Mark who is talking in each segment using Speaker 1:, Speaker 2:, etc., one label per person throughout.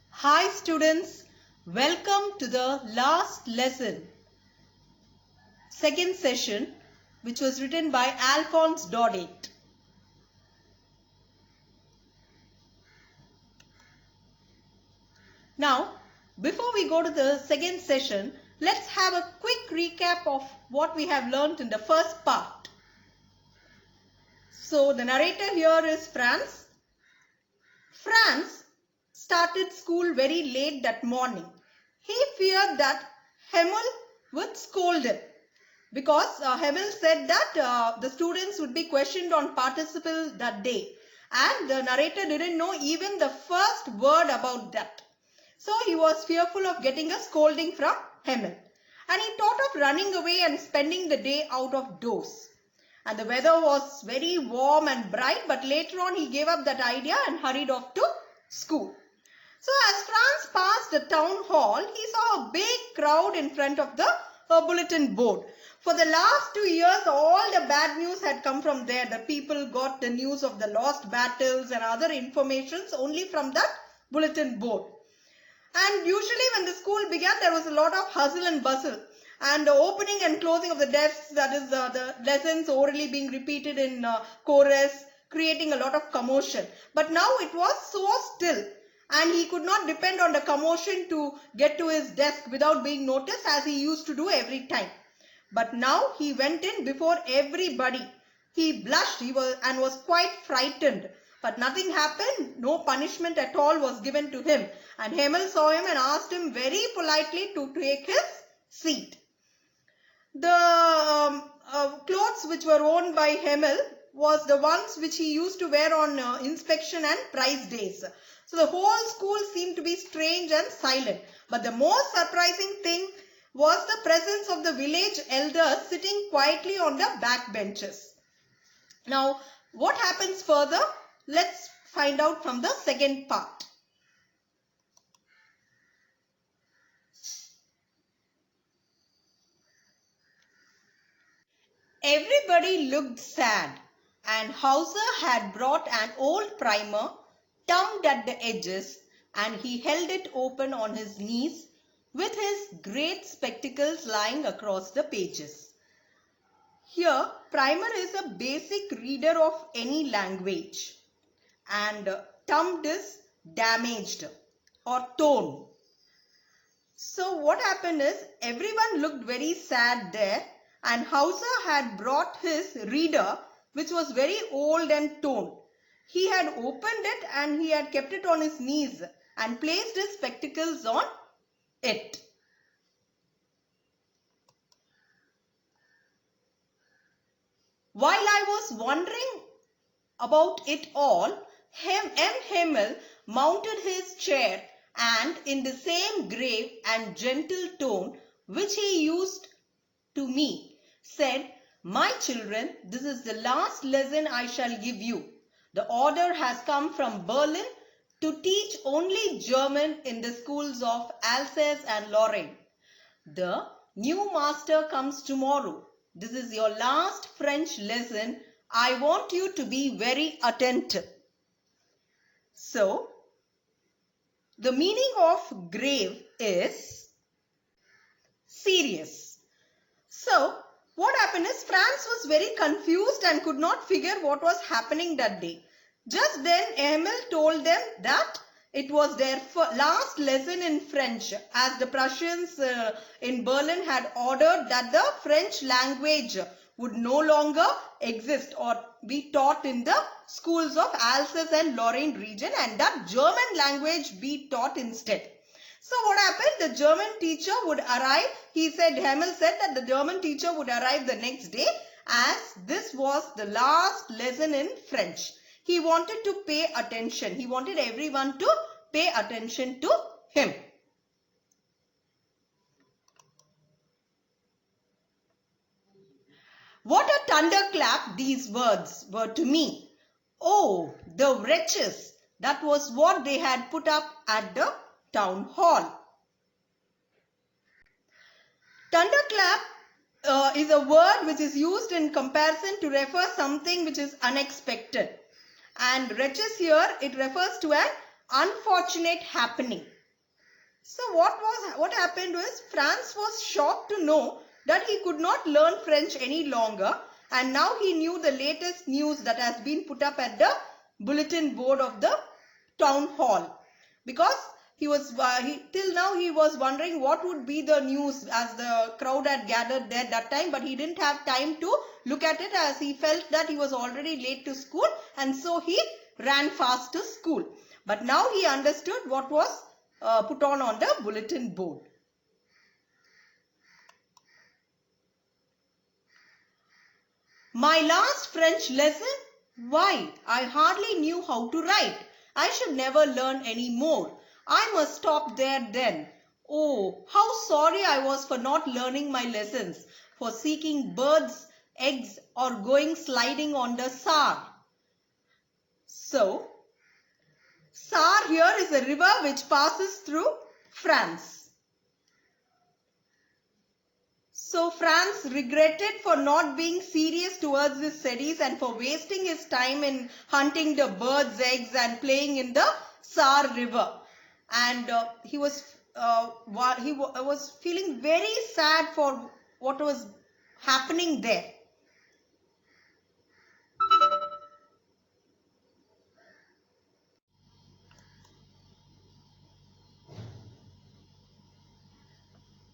Speaker 1: Hi students, welcome to the last lesson, second session, which was written by Alphonse Daudet. Now, before we go to the second session, let's have a quick recap of what we have learnt in the first part. So, the narrator here is Franz. Franz started school very late that morning. He feared that Hamel would scold him because Hamel said that the students would be questioned on participle that day, and the narrator didn't know even the first word about that. So he was fearful of getting a scolding from Hamel, and he thought of running away and spending the day out of doors. And the weather was very warm and bright, but later on he gave up that idea and hurried off to school. So as Franz passed the town hall, he saw a big crowd in front of the bulletin board. For the last 2 years, all the bad news had come from there. The people got the news of the lost battles and other informations only from that bulletin board. And usually when the school began, there was a lot of hustle and bustle. And the opening and closing of the desks, that is the lessons orally being repeated in chorus, creating a lot of commotion. But now it was so still, and he could not depend on the commotion to get to his desk without being noticed as he used to do every time. But now he went in before everybody. He blushed and was quite frightened. But nothing happened. No punishment at all was given to him. And Hamel saw him and asked him very politely to take his seat. The clothes which were worn by Hamel was the ones which he used to wear on inspection and prize days. So the whole school seemed to be strange and silent. But the most surprising thing was the presence of the village elders sitting quietly on the back benches. Now, what happens further? Let's find out from the second part. Everybody looked sad, and Hauser had brought an old primer, tugged at the edges, and he held it open on his knees with his great spectacles lying across the pages. Here, primer is a basic reader of any language, and thumbed is damaged or torn. So what happened is everyone looked very sad there, and Hauser had brought his reader, which was very old and torn. He had opened it and he had kept it on his knees and placed his spectacles on it. While I was wondering about it all, Hamel mounted his chair and in the same grave and gentle tone which he used to me, said, "My children, this is the last lesson I shall give you. The order has come from Berlin to teach only German in the schools of Alsace and Lorraine. The new master comes tomorrow. This is your last French lesson. I want you to be very attentive." So, the meaning of grave is serious. So, what happened is Franz was very confused and could not figure what was happening that day. Just then, Emil told them that it was their last lesson in French, as the Prussians in Berlin had ordered that the French language would no longer exist or be taught in the schools of Alsace and Lorraine region, and that German language be taught instead. So what happened? The German teacher would arrive. Hamel said that the German teacher would arrive the next day, as this was the last lesson in French. He wanted to pay attention. He wanted everyone to pay attention to him. What a thunderclap these words were to me. Oh, the wretches! That was what they had put up at the town hall. Thunderclap is a word which is used in comparison to refer something which is unexpected. And wretches here, it refers to an unfortunate happening. So what happened was Franz was shocked to know that he could not learn French any longer, and now he knew the latest news that has been put up at the bulletin board of the town hall, because he was till now he was wondering what would be the news as the crowd had gathered there that time, but he didn't have time to look at it as he felt that he was already late to school, and so he ran fast to school. But now he understood what was put on the bulletin board. My last French lesson? Why, I hardly knew how to write. I should never learn any more. I must stop there then. Oh, how sorry I was for not learning my lessons, for seeking birds, eggs, or going sliding on the Saar. So, Saar here is a river which passes through France. So Franz regretted for not being serious towards his studies and for wasting his time in hunting the birds' eggs and playing in the Saar river. And he was feeling very sad for what was happening there.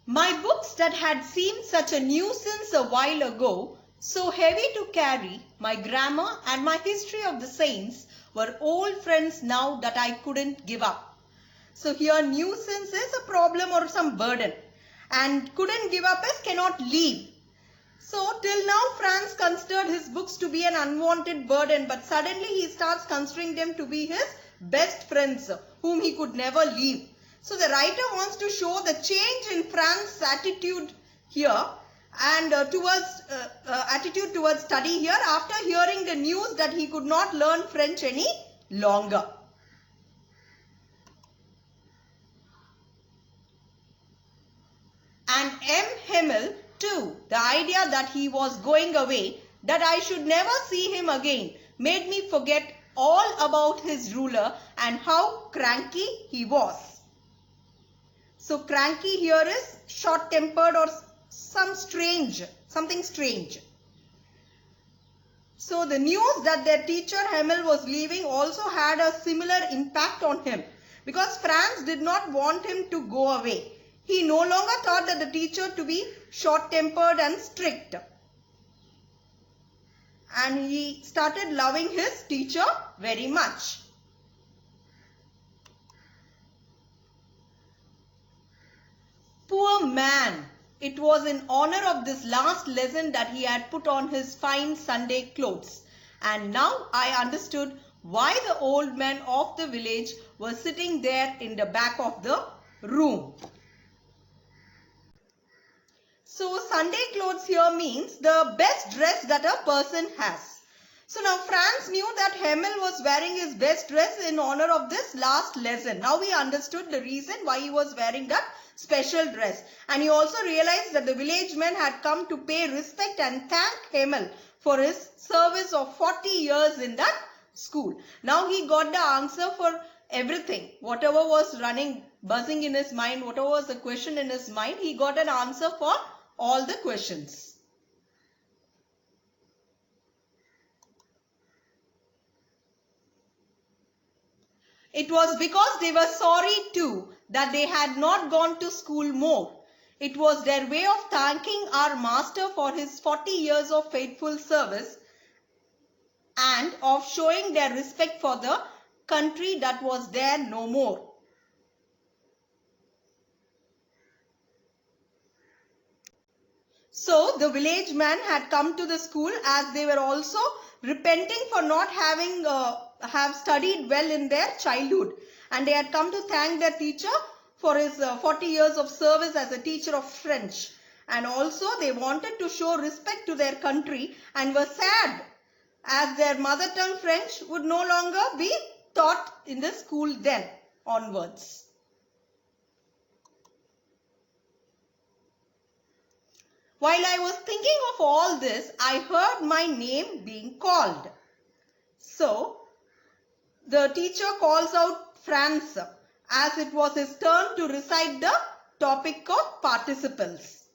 Speaker 1: My books that had seemed such a nuisance a while ago, so heavy to carry, my grammar and my history of the saints, were old friends now that I couldn't give up. So here nuisance is a problem or some burden, and couldn't give up is cannot leave. So till now Franz considered his books to be an unwanted burden, but suddenly he starts considering them to be his best friends whom he could never leave. So the writer wants to show the change in Franz's attitude here and attitude towards study here after hearing the news that he could not learn French any longer. And M. Hamel too, the idea that he was going away, that I should never see him again, made me forget all about his ruler and how cranky he was. So cranky here is short-tempered or something strange. So the news that their teacher Hamel was leaving also had a similar impact on him, because Franz did not want him to go away. He no longer thought that the teacher to be short-tempered and strict. And he started loving his teacher very much. Poor man! It was in honor of this last lesson that he had put on his fine Sunday clothes. And now I understood why the old men of the village were sitting there in the back of the room. So Sunday clothes here means the best dress that a person has. So now Franz knew that Hamel was wearing his best dress in honor of this last lesson. Now he understood the reason why he was wearing that special dress. And he also realized that the village men had come to pay respect and thank Hamel for his service of 40 years in that school. Now he got the answer for everything. Whatever was buzzing in his mind, whatever was the question in his mind, he got an answer for all the questions. It was because they were sorry too that they had not gone to school more. It was their way of thanking our master for his 40 years of faithful service and of showing their respect for the country that was there no more. So the village man had come to the school as they were also repenting for not having have studied well in their childhood, and they had come to thank their teacher for his 40 years of service as a teacher of French. And also they wanted to show respect to their country and were sad as their mother tongue French would no longer be taught in the school then onwards. While I was thinking of all this, I heard my name being called. So, the teacher calls out Franz as it was his turn to recite the topic of participles.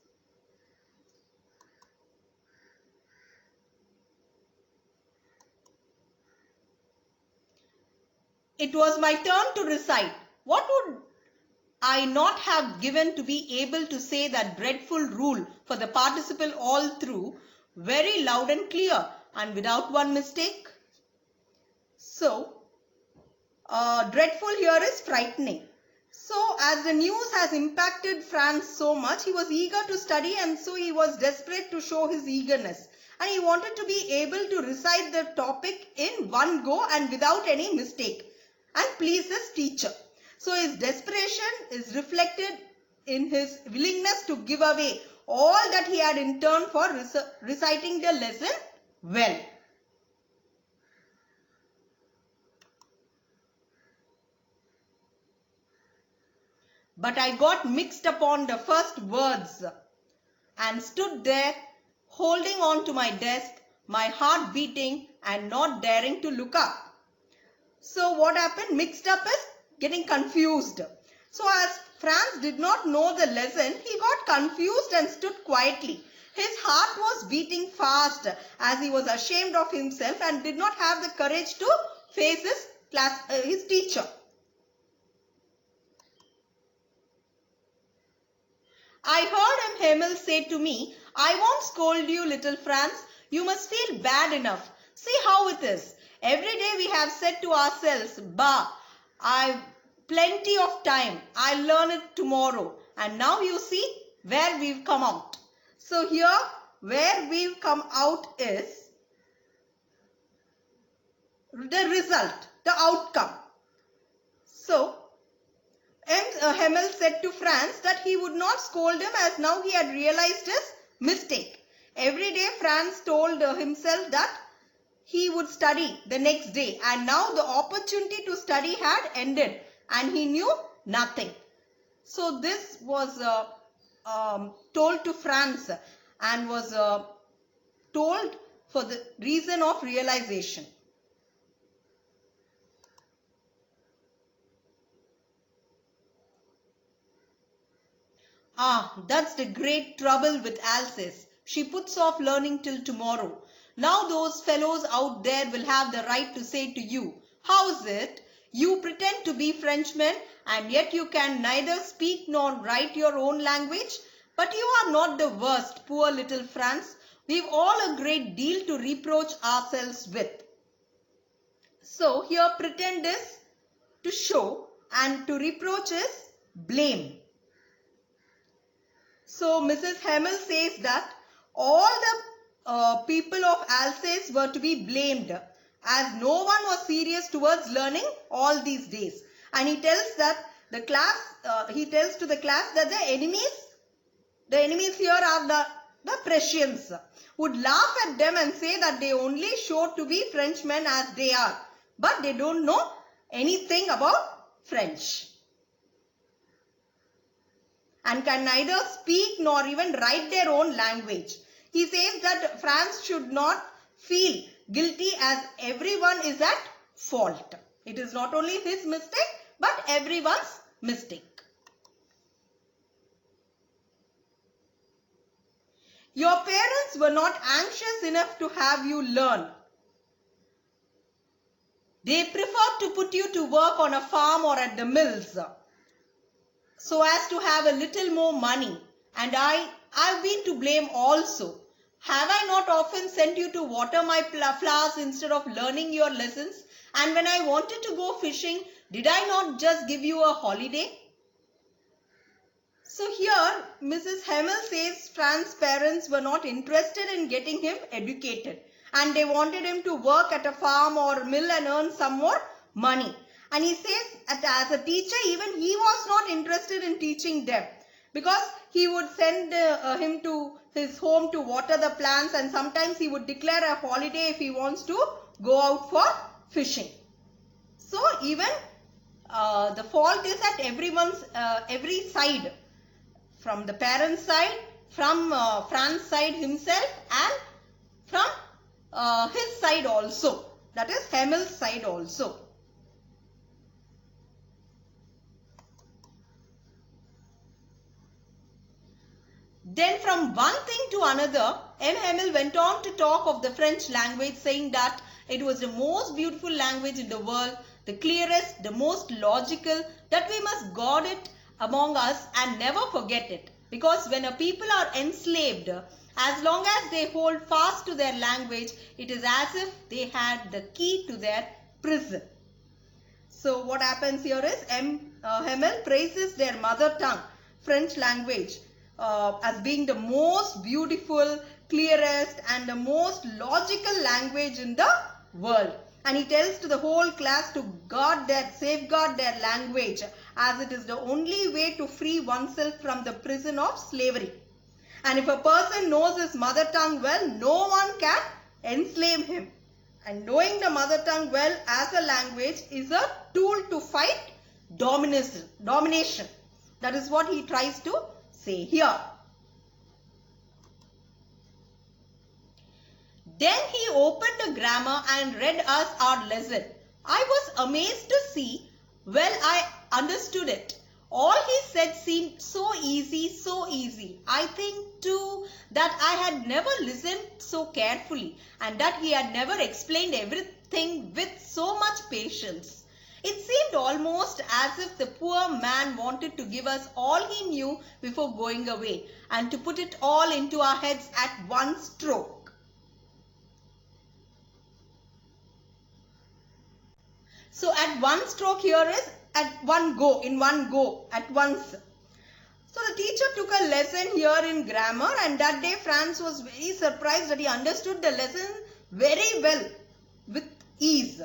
Speaker 1: It was my turn to recite. What would I not have given to be able to say that dreadful rule for the participle all through, very loud and clear and without one mistake? So, dreadful here is frightening. So, as the news has impacted Franz so much, he was eager to study, and so he was desperate to show his eagerness. And he wanted to be able to recite the topic in one go and without any mistake and please his teacher. So, his desperation is reflected in his willingness to give away all that he had in turn for reciting the lesson well. But I got mixed upon the first words and stood there holding on to my desk, my heart beating and not daring to look up. So what happened? Mixed up is getting confused. So as Franz did not know the lesson, he got confused and stood quietly. His heart was beating fast as he was ashamed of himself and did not have the courage to face his teacher. I heard Hamel say to me, "I won't scold you, little Franz. You must feel bad enough. See how it is. Every day we have said to ourselves, bah, I've plenty of time. I'll learn it tomorrow. And now you see where we've come out." So here, where we've come out is the result, the outcome. So, Hamel said to Franz that he would not scold him as now he had realized his mistake. Every day Franz told himself that he would study the next day, and now the opportunity to study had ended and he knew nothing. So this was told to Franz and was told for the reason of realization. That's the great trouble with Alsace. She puts off learning till tomorrow. Now those fellows out there will have the right to say to you, "How's it? You pretend to be Frenchmen and yet you can neither speak nor write your own language. But you are not the worst, poor little Franz. We've all a great deal to reproach ourselves with." So here pretend is to show and to reproach is blame. So Mrs. Hamel says that all the people of Alsace were to be blamed as no one was serious towards learning all these days. And he tells that the class, he tells to the class that the enemies here are the Prussians, would laugh at them and say that they only show to be Frenchmen as they are, but they don't know anything about French and can neither speak nor even write their own language. He says that Franz should not feel guilty as everyone is at fault. It is not only his mistake but everyone's mistake. Your parents were not anxious enough to have you learn. They preferred to put you to work on a farm or at the mills so as to have a little more money, and I've been to blame also. Have I not often sent you to water my flowers instead of learning your lessons? And when I wanted to go fishing, did I not just give you a holiday? So here Mrs. Hamel says Franz's parents were not interested in getting him educated and they wanted him to work at a farm or mill and earn some more money. And he says that as a teacher, even he was not interested in teaching them because he would send him to his home to water the plants, and sometimes he would declare a holiday if he wants to go out for fishing. So even the fault is at every side, from the parents' side, from Fran's side himself and from his side also, that is Hamel's side also. Then from one thing to another, Hamel went on to talk of the French language, saying that it was the most beautiful language in the world, the clearest, the most logical, that we must guard it among us and never forget it. Because when a people are enslaved, as long as they hold fast to their language, it is as if they had the key to their prison. So what happens here is Hamel praises their mother tongue, French language, as being the most beautiful, clearest and the most logical language in the world. And he tells to the whole class to safeguard their language, as it is the only way to free oneself from the prison of slavery. And if a person knows his mother tongue well, no one can enslave him. And knowing the mother tongue well as a language is a tool to fight domination. That is what he tries to say here. Then he opened the grammar and read us our lesson. I was amazed to see well I understood it. All he said seemed so easy, so easy. I think too that I had never listened so carefully and that he had never explained everything with so much patience. It seemed almost as if the poor man wanted to give us all he knew before going away and to put it all into our heads at one stroke. So at one stroke here is at one go, in one go, at once. So the teacher took a lesson here in grammar, and that day Franz was very surprised that he understood the lesson very well with ease.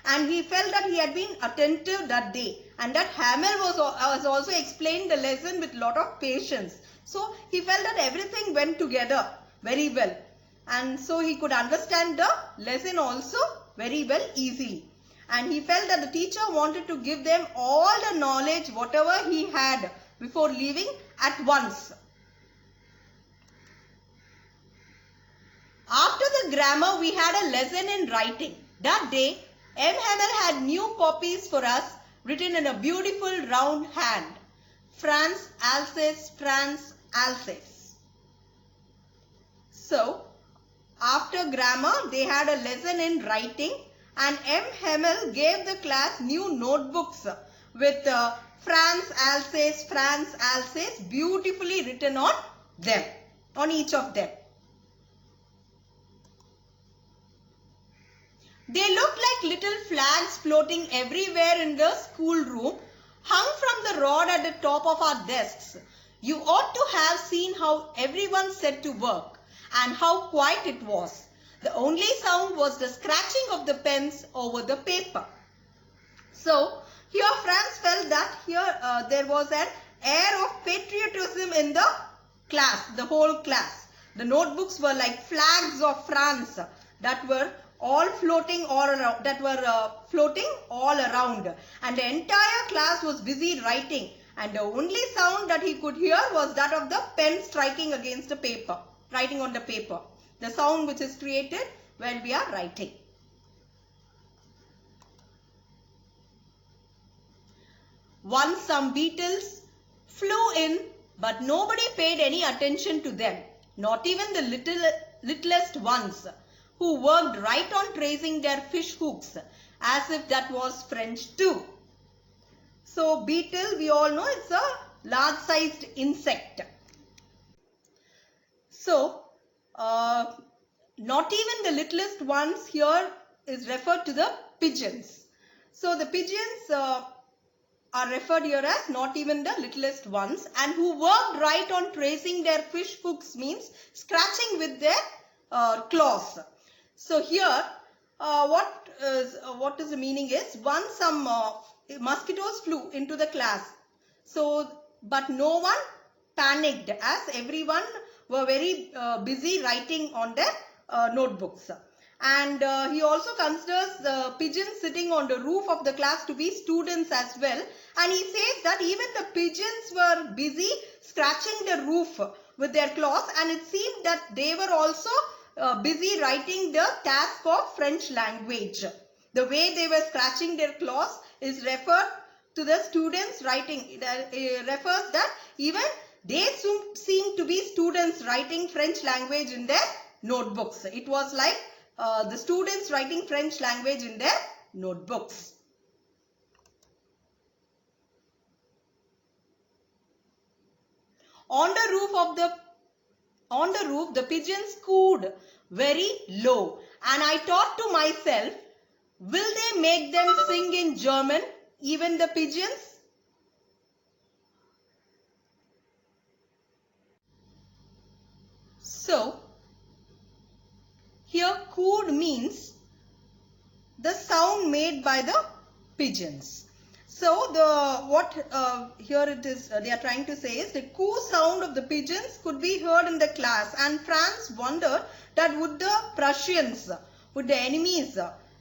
Speaker 1: And he felt that he had been attentive that day, and that Hamel was also explained the lesson with lot of patience. So he felt that everything went together very well, and so he could understand the lesson also very well easily. And he felt that the teacher wanted to give them all the knowledge whatever he had before leaving at once. After the grammar, we had a lesson in writing. That day, Hamel had new copies for us written in a beautiful round hand. France, Alsace, France, Alsace. So, after grammar, they had a lesson in writing, and Hamel gave the class new notebooks with France, Alsace beautifully written on them, on each of them. They looked like little flags floating everywhere in the schoolroom, hung from the rod at the top of our desks. You ought to have seen how everyone set to work and how quiet it was. The only sound was the scratching of the pens over the paper. So, here Franz felt that here there was an air of patriotism in the class, the whole class. The notebooks were like flags of France that were all floating all around, and the entire class was busy writing, and the only sound that he could hear was that of the pen striking against the paper, writing on the paper, the sound which is created when we are writing. Once some beetles flew in, but nobody paid any attention to them, not even the littlest ones, who worked right on tracing their fish hooks, as if that was French too. So beetle, we all know, it's a large-sized insect. So, not even the littlest ones here is referred to the pigeons. So the pigeons are referred here as not even the littlest ones, and who worked right on tracing their fish hooks means scratching with their claws. So here, what is the meaning is, once some mosquitoes flew into the class. So, but no one panicked, as everyone were very busy writing on their notebooks. And he also considers the pigeons sitting on the roof of the class to be students as well. And he says that even the pigeons were busy scratching the roof with their claws, and it seemed that they were also busy writing the task of French language. The way they were scratching their claws is referred to the students writing. It refers that even they seem to be students writing French language in their notebooks. It was like the students writing French language in their notebooks. On the roof, the pigeons cooed very low, and I thought to myself, will they make them sing in German, even the pigeons? So, here cooed means the sound made by the pigeons. So here it is they are trying to say is the coo sound of the pigeons could be heard in the class, and Franz wondered that would the Prussians, would the enemies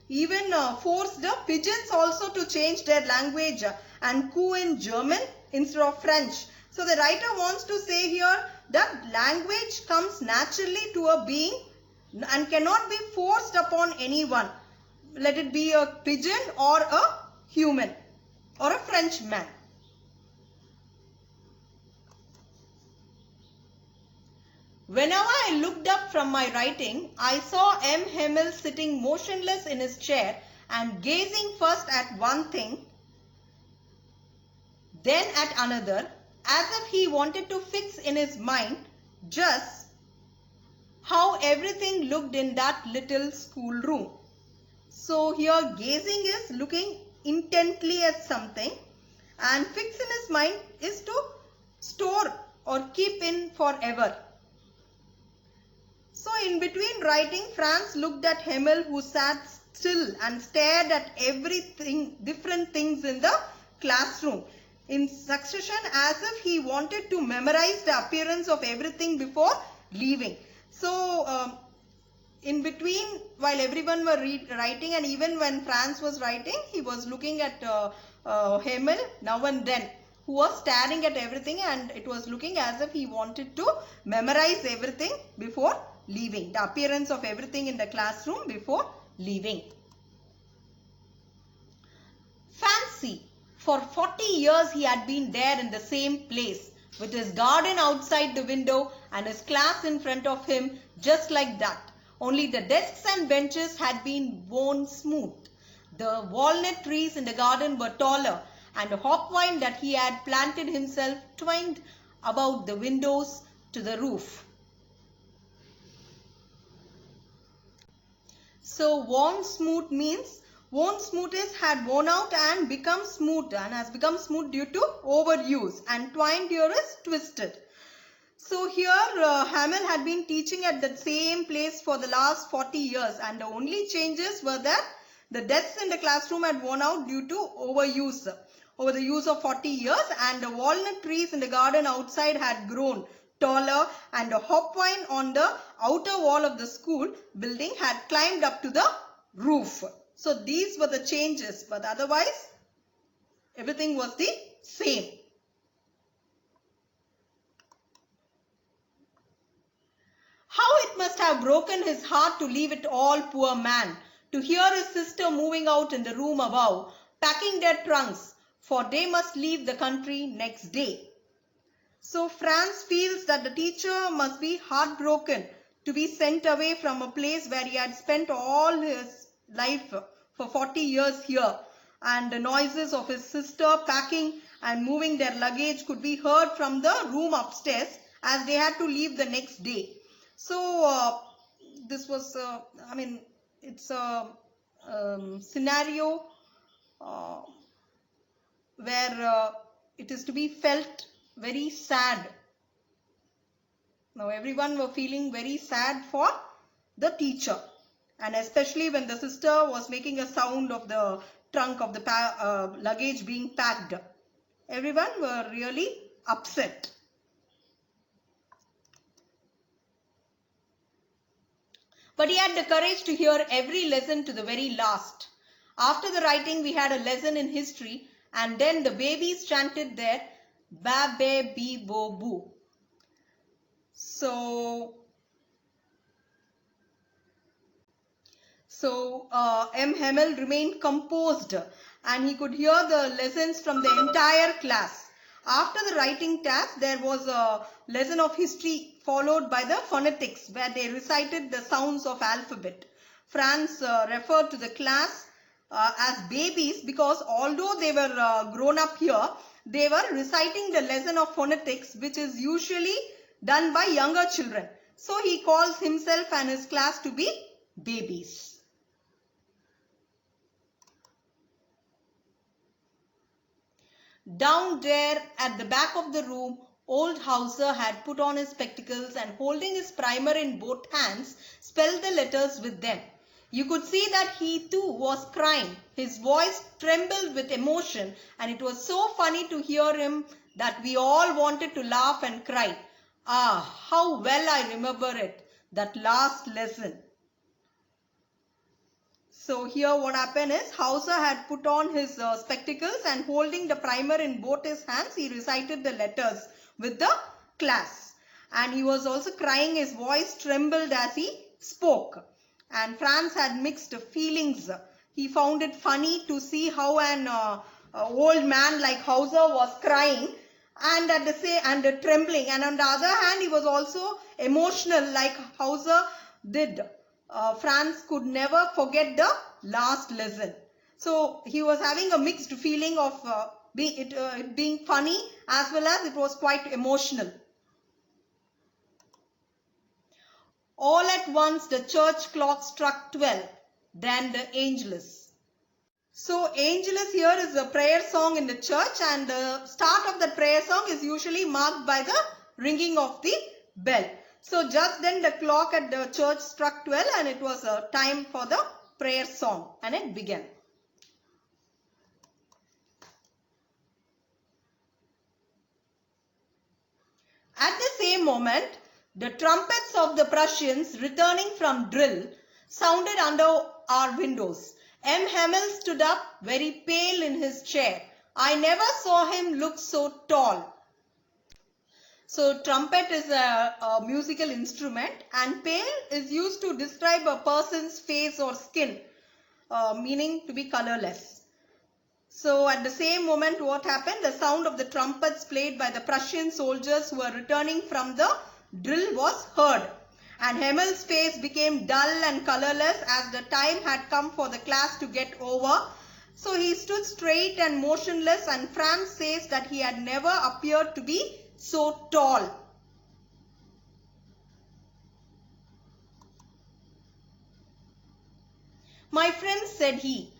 Speaker 1: even force the pigeons also to change their language and coo in German instead of French. So the writer wants to say here that language comes naturally to a being and cannot be forced upon anyone. Let it be a pigeon or a human or a Frenchman. Whenever I looked up from my writing, I saw M. Hamel sitting motionless in his chair and gazing first at one thing, then at another, as if he wanted to fix in his mind just how everything looked in that little schoolroom. So here gazing is looking intently at something, and fix in his mind is to store or keep in forever. So in between writing, Franz looked at Hamel, who sat still and stared at everything, different things in the classroom in succession, as if he wanted to memorize the appearance of everything before leaving. So in between, while everyone were writing, and even when Franz was writing, he was looking at Hamel now and then, who was staring at everything, and it was looking as if he wanted to memorize everything before leaving, the appearance of everything in the classroom before leaving. Fancy, for 40 years he had been there in the same place, with his garden outside the window and his class in front of him, just like that. Only the desks and benches had been worn smooth. The walnut trees in the garden were taller, and the hopvine that he had planted himself twined about the windows to the roof. So worn smooth means worn smooth is had worn out and become smooth, and has become smooth due to overuse, and twined here is twisted. So here Hamel had been teaching at the same place for the last 40 years, and the only changes were that the desks in the classroom had worn out due to overuse, over the use of 40 years, and the walnut trees in the garden outside had grown taller, and the hopvine on the outer wall of the school building had climbed up to the roof. So these were the changes, but otherwise everything was the same. How it must have broken his heart to leave it all, poor man, to hear his sister moving out in the room above, packing their trunks, for they must leave the country next day. So Franz feels that the teacher must be heartbroken to be sent away from a place where he had spent all his life for 40 years here, and the noises of his sister packing and moving their luggage could be heard from the room upstairs as they had to leave the next day. So this was, it's a scenario where it is to be felt very sad. Now everyone were feeling very sad for the teacher, and especially when the sister was making a sound of the trunk of the luggage being packed. Everyone were really upset. But he had the courage to hear every lesson to the very last. After the writing, we had a lesson in history, and then the babies chanted their ba be bi bo boo. Hamel remained composed and he could hear the lessons from the entire class. After the writing task, there was a lesson of history followed by the phonetics where they recited the sounds of alphabet. Franz referred to the class as babies because although they were grown up here, they were reciting the lesson of phonetics, which is usually done by younger children. So he calls himself and his class to be babies. Down there at the back of the room, old Hauser had put on his spectacles and holding his primer in both hands, spelled the letters with them. You could see that he too was crying. His voice trembled with emotion and it was so funny to hear him that we all wanted to laugh and cry. Ah, how well I remember it, that last lesson. So here what happened is Hauser had put on his spectacles and holding the primer in both his hands, he recited the letters with the class. And he was also crying, his voice trembled as he spoke. And Franz had mixed feelings. He found it funny to see how an old man like Hauser was crying and trembling. And on the other hand, he was also emotional like Hauser did. Franz could never forget the last lesson. So he was having a mixed feeling of it being funny as well as it was quite emotional. All at once the church clock struck 12, then the Angelus. So Angelus here is a prayer song in the church and the start of the prayer song is usually marked by the ringing of the bell. So just then the clock at the church struck 12 and it was time for the prayer song and it began. At the same moment, the trumpets of the Prussians returning from drill sounded under our windows. Hamel stood up very pale in his chair. I never saw him look so tall. So trumpet is a musical instrument and pale is used to describe a person's face or skin, meaning to be colorless. So at the same moment what happened? The sound of the trumpets played by the Prussian soldiers who were returning from the drill was heard. And Hamel's face became dull and colorless as the time had come for the class to get over. So he stood straight and motionless and Franz says that he had never appeared to be so tall. My friend, said he,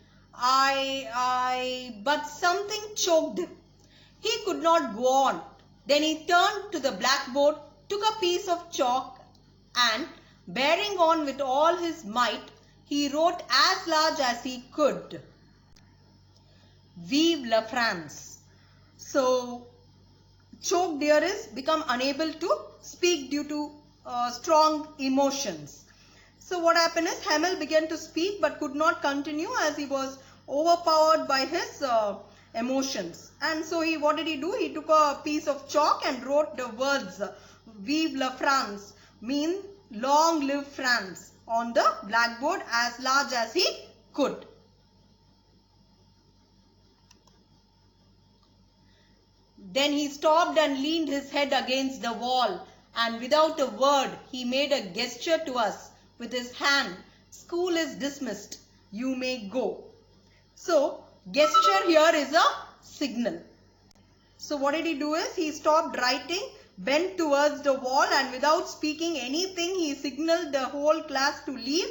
Speaker 1: but something choked him. He could not go on. Then he turned to the blackboard, took a piece of chalk and, bearing on with all his might, he wrote as large as he could. Vive la France. So, choked here is become unable to speak due to strong emotions. So what happened is Hamel began to speak but could not continue as he was overpowered by his emotions. And so what did he do? He took a piece of chalk and wrote the words Vive la France, mean long live France, on the blackboard as large as he could. Then he stopped and leaned his head against the wall and without a word he made a gesture to us with his hand. School is dismissed. You may go. So gesture here is a signal. So what did he do is he stopped writing, bent towards the wall and without speaking anything he signaled the whole class to leave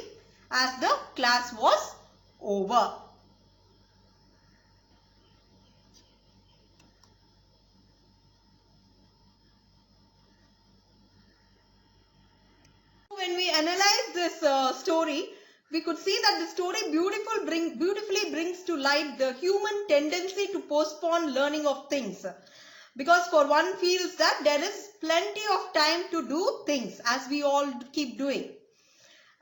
Speaker 1: as the class was over. When we analyze this story, we could see that the story beautifully brings to light the human tendency to postpone learning of things. Because for one feels that there is plenty of time to do things as we all keep doing.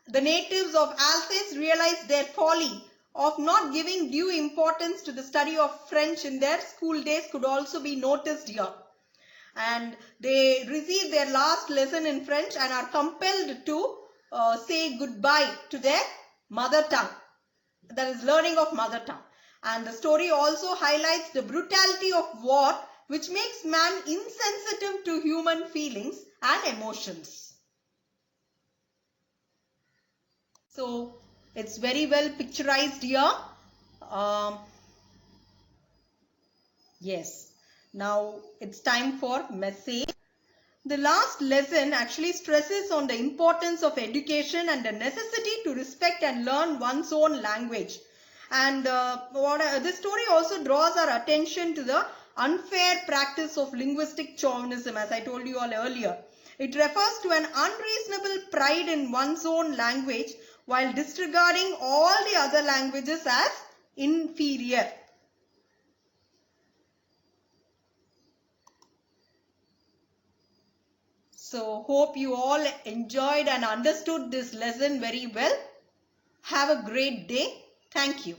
Speaker 1: The natives of Alsace realized their folly of not giving due importance to the study of French in their school days could also be noticed here. and they receive their last lesson in French and are compelled to say goodbye to their mother tongue. That is learning of mother tongue. And the story also highlights the brutality of war, which makes man insensitive to human feelings and emotions. So it's very well picturized here. Yes. Now it's time for message. The last lesson actually stresses on the importance of education and the necessity to respect and learn one's own language. And this story also draws our attention to the unfair practice of linguistic chauvinism, as I told you all earlier. It refers to an unreasonable pride in one's own language while disregarding all the other languages as inferior. So hope you all enjoyed and understood this lesson very well. Have a great day. Thank you.